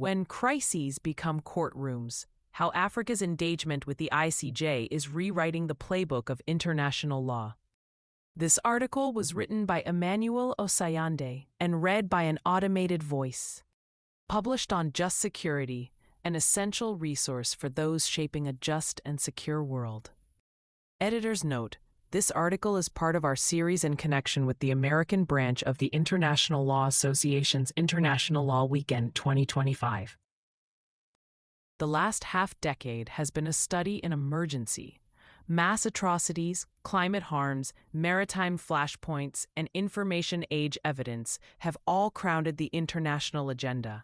When crises become courtrooms, how Africa's engagement with the ICJ is rewriting the playbook of international law. This article was written by Emmanuel Osayande and read by an automated voice. Published on Just Security, an essential resource for those shaping a just and secure world. Editor's note: this article is part of our series in connection with the American branch of the International Law Association's International Law Weekend 2025. The last half-decade has been a study in emergency. Mass atrocities, climate harms, maritime flashpoints, and information age evidence have all crowded the international agenda.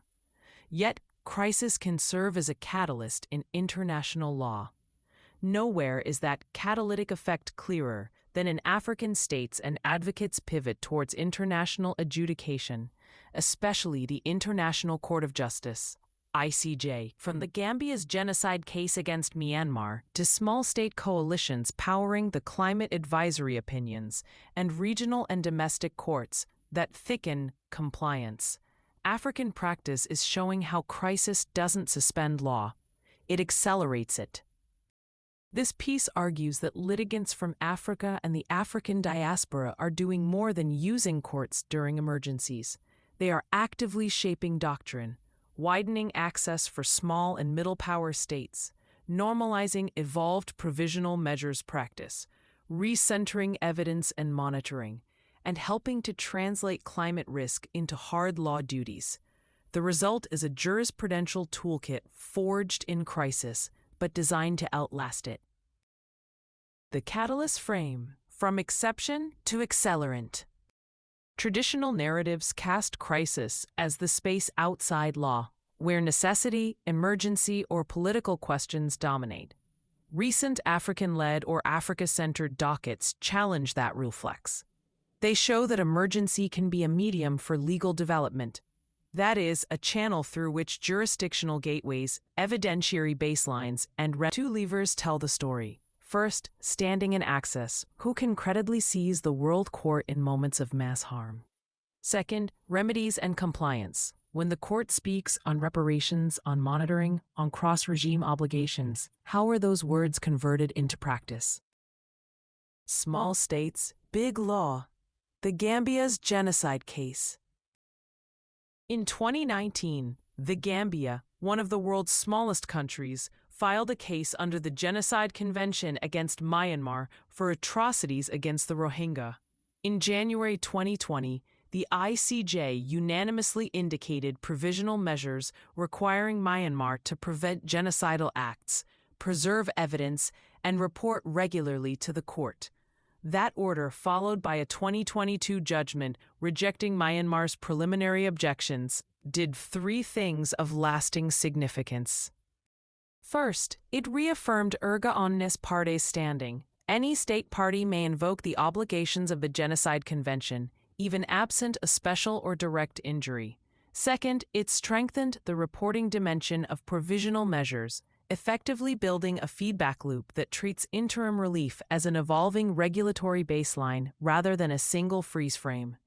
Yet, crisis can serve as a catalyst in international law. Nowhere is that catalytic effect clearer than in African states and advocates' pivot towards international adjudication, especially the International Court of Justice, ICJ. From the Gambia's genocide case against Myanmar to small state coalitions powering the climate advisory opinions and regional and domestic courts that thicken compliance, African practice is showing how crisis doesn't suspend law, it accelerates it. This piece argues that litigants from Africa and the African diaspora are doing more than using courts during emergencies. They are actively shaping doctrine, widening access for small and middle power states, normalizing evolved provisional measures practice, recentering evidence and monitoring, and helping to translate climate risk into hard law duties. The result is a jurisprudential toolkit forged in crisis, but designed to outlast it. The catalyst frame: from exception to accelerant. Traditional narratives cast crisis as the space outside law, where necessity, emergency, or political questions dominate. Recent African-led or Africa-centered dockets challenge that reflex. They show that emergency can be a medium for legal development. That is, a channel through which jurisdictional gateways, evidentiary baselines, and two levers tell the story. First, standing and access. Who can credibly seize the world court in moments of mass harm? Second, remedies and compliance. When the court speaks on reparations, on monitoring, on cross-regime obligations, how are those words converted into practice? Small states, big law. The Gambia's genocide case. In 2019, the Gambia, one of the world's smallest countries, filed a case under the Genocide Convention against Myanmar for atrocities against the Rohingya. In January 2020, the ICJ unanimously indicated provisional measures requiring Myanmar to prevent genocidal acts, preserve evidence, and report regularly to the court. That order, followed by a 2022 judgment rejecting Myanmar's preliminary objections, did three things of lasting significance. First, it reaffirmed erga omnes partes standing. Any state party may invoke the obligations of the Genocide Convention, even absent a special or direct injury. Second, it strengthened the reporting dimension of provisional measures, effectively building a feedback loop that treats interim relief as an evolving regulatory baseline rather than a single freeze frame.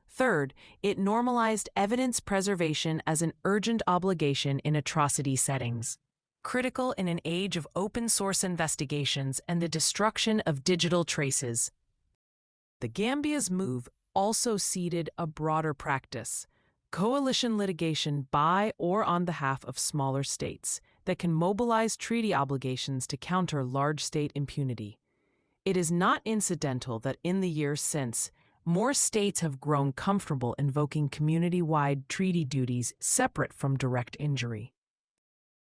Third, it normalized evidence preservation as an urgent obligation in atrocity settings, critical in an age of open-source investigations and the destruction of digital traces. The Gambia's move also seeded a broader practice: coalition litigation by or on behalf of smaller states that can mobilize treaty obligations to counter large state impunity. It is not incidental that in the years since, more states have grown comfortable invoking community-wide treaty duties separate from direct injury.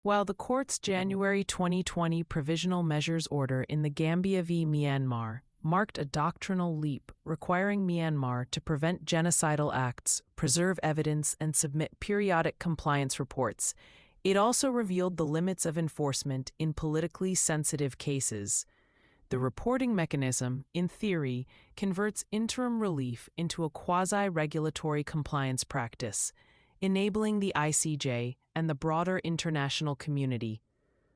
While the court's January 2020 Provisional Measures Order in the Gambia v. Myanmar marked a doctrinal leap requiring Myanmar to prevent genocidal acts, preserve evidence, and submit periodic compliance reports, it also revealed the limits of enforcement in politically sensitive cases. The reporting mechanism, in theory, converts interim relief into a quasi-regulatory compliance practice, enabling the ICJ and the broader international community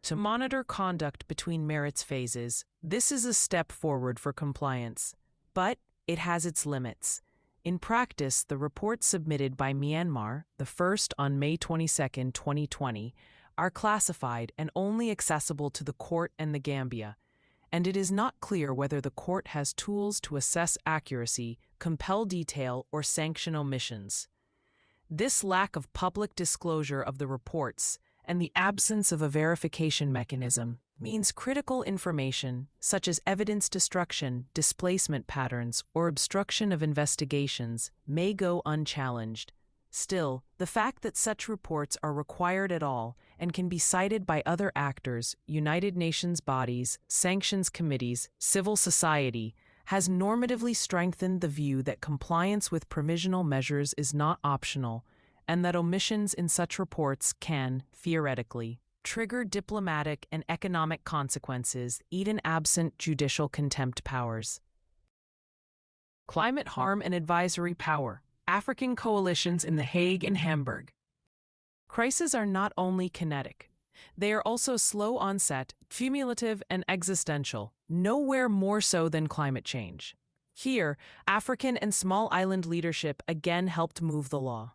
to monitor conduct between merits phases. This is a step forward for compliance, but it has its limits. In practice, the reports submitted by Myanmar, the first on May 22, 2020, are classified and only accessible to the court and the Gambia, and it is not clear whether the court has tools to assess accuracy, compel detail, or sanction omissions. This lack of public disclosure of the reports and the absence of a verification mechanism means critical information, such as evidence destruction, displacement patterns, or obstruction of investigations, may go unchallenged. Still, the fact that such reports are required at all and can be cited by other actors, United Nations bodies, sanctions committees, civil society, has normatively strengthened the view that compliance with provisional measures is not optional, and that omissions in such reports can, theoretically, trigger diplomatic and economic consequences, even absent judicial contempt powers. Climate harm and advisory power. African coalitions in The Hague and Hamburg. Crises are not only kinetic. They are also slow onset, cumulative, and existential, nowhere more so than climate change. Here, African and small island leadership again helped move the law.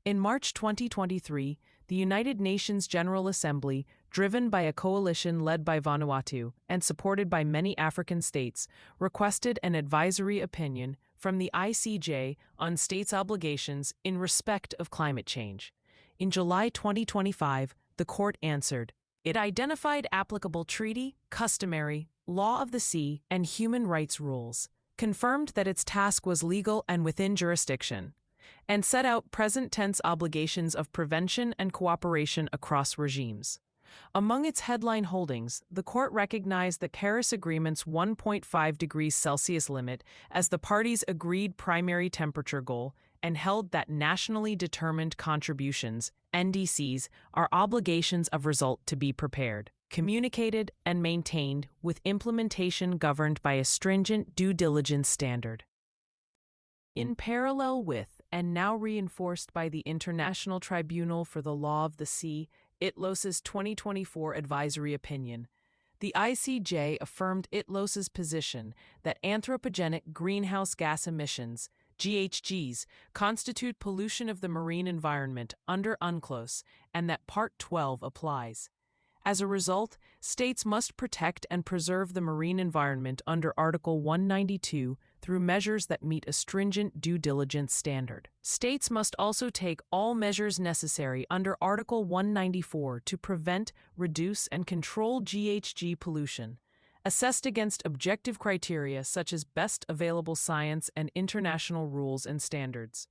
In March 2023, the United Nations General Assembly, driven by a coalition led by Vanuatu and supported by many African states, requested an advisory opinion from the ICJ on states' obligations in respect of climate change. In July 2025, the court answered. It identified applicable treaty, customary, law of the sea, and human rights rules, confirmed that its task was legal and within jurisdiction, and set out present-tense obligations of prevention and cooperation across regimes. Among its headline holdings, the court recognized the Paris Agreement's 1.5 degrees Celsius limit as the parties' agreed primary temperature goal and held that nationally determined contributions, NDCs, are obligations of result to be prepared, communicated, and maintained, with implementation governed by a stringent due diligence standard. In parallel with, and now reinforced by the International Tribunal for the Law of the Sea, ITLOS's 2024 advisory opinion, the ICJ affirmed ITLOS's position that anthropogenic greenhouse gas emissions, GHGs, constitute pollution of the marine environment under UNCLOS and that Part 12 applies. As a result, states must protect and preserve the marine environment under Article 192 through measures that meet a stringent due diligence standard. States must also take all measures necessary under Article 194 to prevent, reduce, and control GHG pollution, assessed against objective criteria such as best available science and international rules and standards.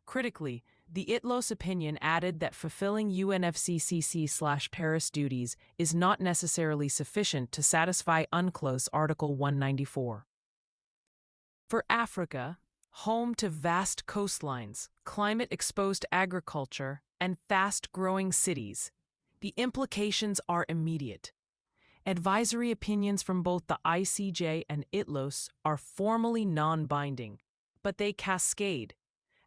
Critically, the ITLOS opinion added that fulfilling UNFCCC/Paris duties is not necessarily sufficient to satisfy UNCLOS Article 194. For Africa, home to vast coastlines, climate-exposed agriculture, and fast-growing cities, the implications are immediate. Advisory opinions from both the ICJ and ITLOS are formally non-binding, but they cascade.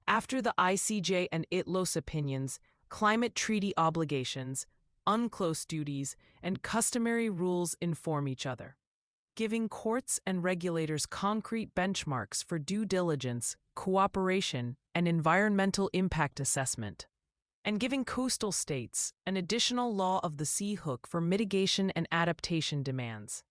After the ICJ and ITLOS opinions, climate treaty obligations, UNCLOS duties, and customary rules inform each other, giving courts and regulators concrete benchmarks for due diligence, cooperation, and environmental impact assessment, and giving coastal states an additional law of the sea hook for mitigation and adaptation demands.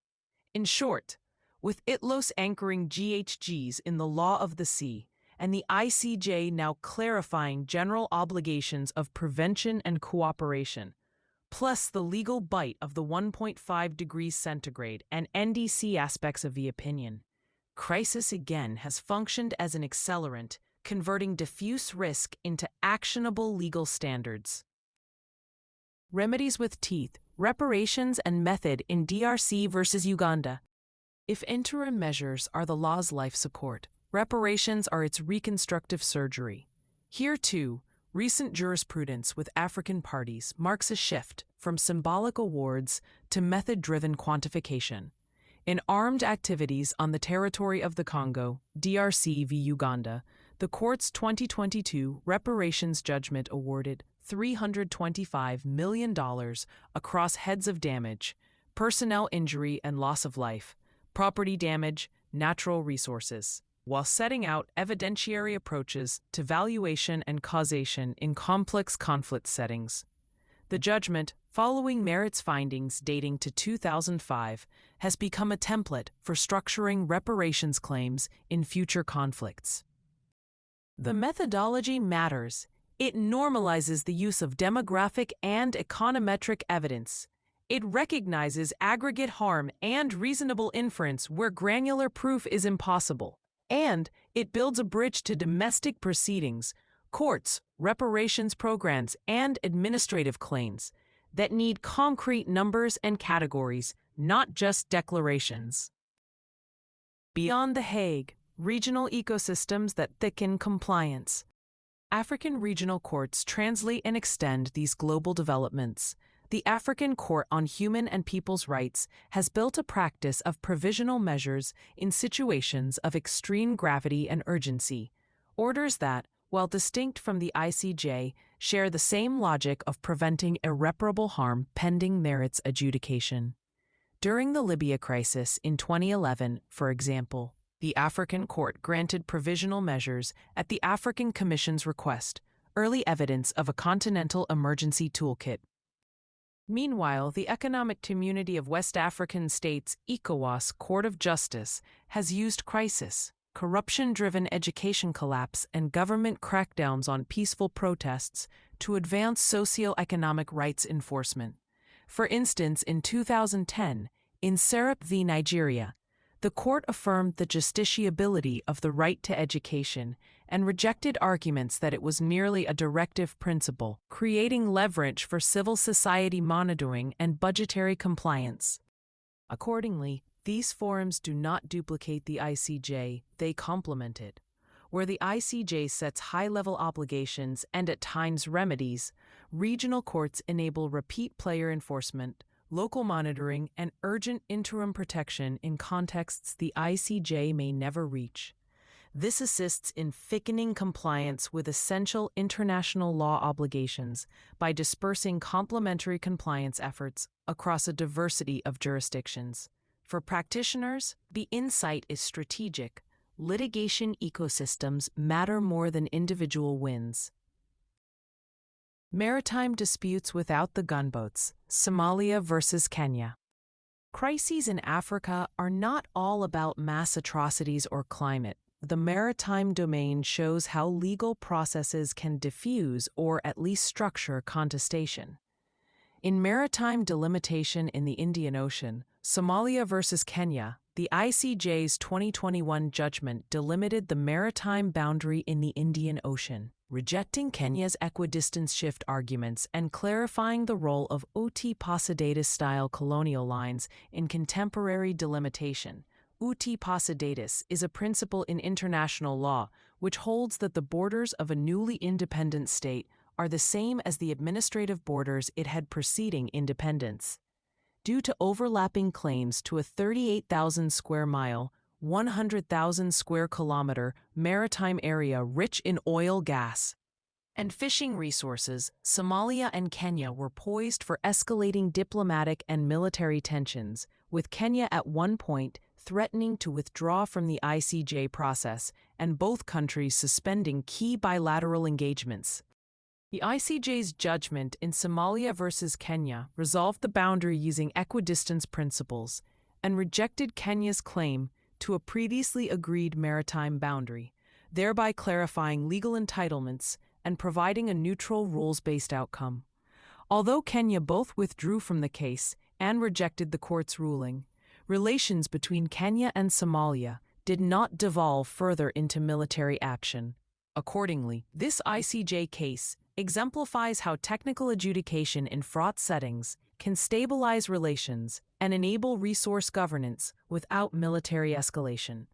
In short, with ITLOS anchoring GHGs in the law of the sea, and the ICJ now clarifying general obligations of prevention and cooperation, plus the legal bite of the 1.5 degrees centigrade and NDC aspects of the opinion, Crisis again has functioned as an accelerant, converting diffuse risk into actionable legal standards. Remedies with teeth, reparations and method in DRC versus Uganda. If interim measures are the law's life support, reparations are its reconstructive surgery. Here, too, recent jurisprudence with African parties marks a shift from symbolic awards to method-driven quantification. In armed activities on the territory of the Congo, DRC v. Uganda, the court's 2022 reparations judgment awarded $325 million across heads of damage, personnel injury and loss of life, property damage, natural resources, while setting out evidentiary approaches to valuation and causation in complex conflict settings. The judgment, following merits findings dating to 2005, has become a template for structuring reparations claims in future conflicts. The methodology matters. It normalizes the use of demographic and econometric evidence. It recognizes aggregate harm and reasonable inference where granular proof is impossible. And it builds a bridge to domestic proceedings, courts, reparations programs, and administrative claims that need concrete numbers and categories, not just declarations. Beyond The Hague, regional ecosystems that thicken compliance. African regional courts translate and extend these global developments. The African Court on Human and People's Rights has built a practice of provisional measures in situations of extreme gravity and urgency, orders that, while distinct from the ICJ, share the same logic of preventing irreparable harm pending merits adjudication. During the Libya crisis in 2011, for example, the African Court granted provisional measures at the African Commission's request, early evidence of a continental emergency toolkit. Meanwhile, the Economic Community of West African States (ECOWAS) Court of Justice has used crisis, corruption-driven education collapse, and government crackdowns on peaceful protests to advance socio-economic rights enforcement. For instance, in 2010, in Serap v. Nigeria, the court affirmed the justiciability of the right to education and rejected arguments that it was merely a directive principle, creating leverage for civil society monitoring and budgetary compliance. Accordingly, these forums do not duplicate the ICJ, they complement it. Where the ICJ sets high-level obligations and at times remedies, regional courts enable repeat player enforcement, local monitoring, and urgent interim protection in contexts the ICJ may never reach. This assists in thickening compliance with essential international law obligations by dispersing complementary compliance efforts across a diversity of jurisdictions. For practitioners, the insight is strategic. Litigation ecosystems matter more than individual wins. Maritime disputes without the gunboats, Somalia versus Kenya. Crises in Africa are not all about mass atrocities or climate. The maritime domain shows how legal processes can diffuse or at least structure contestation. In maritime delimitation in the Indian Ocean, Somalia versus Kenya, the ICJ's 2021 judgment delimited the maritime boundary in the Indian Ocean, rejecting Kenya's equidistance shift arguments and clarifying the role of Uti Posidatis-style colonial lines in contemporary delimitation. Uti Posidatis is a principle in international law which holds that the borders of a newly independent state are the same as the administrative borders it had preceding independence. Due to overlapping claims to a 38,000 square mile, 100,000 square kilometer maritime area rich in oil, gas, and fishing resources, Somalia and Kenya were poised for escalating diplomatic and military tensions, with Kenya at one point threatening to withdraw from the ICJ process and both countries suspending key bilateral engagements. The ICJ's judgment in Somalia versus Kenya resolved the boundary using equidistance principles and rejected Kenya's claim to a previously agreed maritime boundary, thereby clarifying legal entitlements and providing a neutral rules-based outcome. Although Kenya both withdrew from the case and rejected the court's ruling, relations between Kenya and Somalia did not devolve further into military action. Accordingly, this ICJ case exemplifies how technical adjudication in fraught settings can stabilize relations and enable resource governance without military escalation.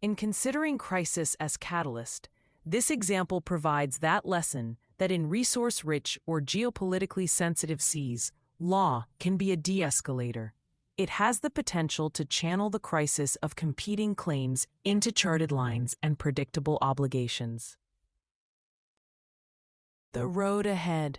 In considering crisis as catalyst, this example provides that lesson that in resource-rich or geopolitically sensitive seas, law can be a de-escalator. It has the potential to channel the crisis of competing claims into charted lines and predictable obligations. The road ahead.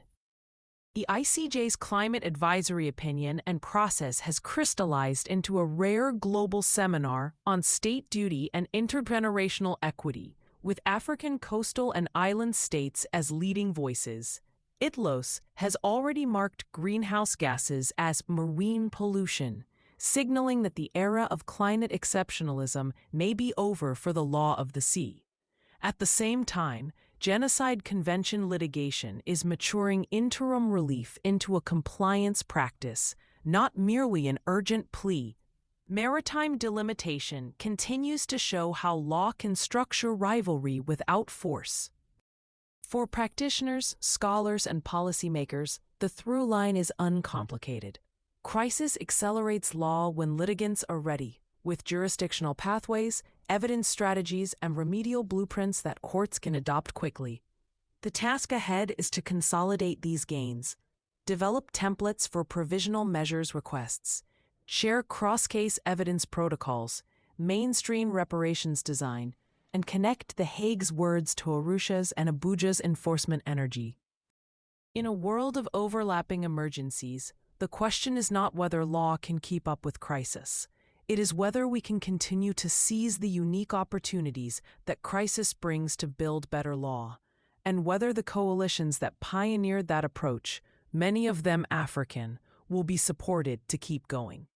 The ICJ's climate advisory opinion and process has crystallized into a rare global seminar on state duty and intergenerational equity, with African coastal and island states as leading voices. ITLOS has already marked greenhouse gases as marine pollution, signaling that the era of climate exceptionalism may be over for the law of the sea. At the same time, Genocide Convention litigation is maturing interim relief into a compliance practice, not merely an urgent plea. Maritime delimitation continues to show how law can structure rivalry without force. For practitioners, scholars, and policymakers, the through line is uncomplicated. Crisis accelerates law when litigants are ready, with jurisdictional pathways, evidence strategies, and remedial blueprints that courts can adopt quickly. The task ahead is to consolidate these gains, develop templates for provisional measures requests, share cross-case evidence protocols, mainstream reparations design, and connect The Hague's words to Arusha's and Abuja's enforcement energy. In a world of overlapping emergencies, the question is not whether law can keep up with crisis. It is whether we can continue to seize the unique opportunities that crisis brings to build better law, and whether the coalitions that pioneered that approach, many of them African, will be supported to keep going.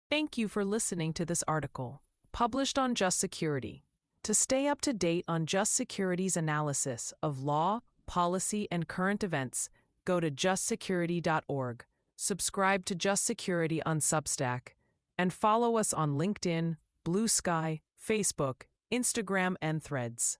Thank you for listening to this article, published on Just Security. To stay up to date on Just Security's analysis of law, policy, and current events, go to justsecurity.org, subscribe to Just Security on Substack, and follow us on LinkedIn, Blue Sky, Facebook, Instagram, and Threads.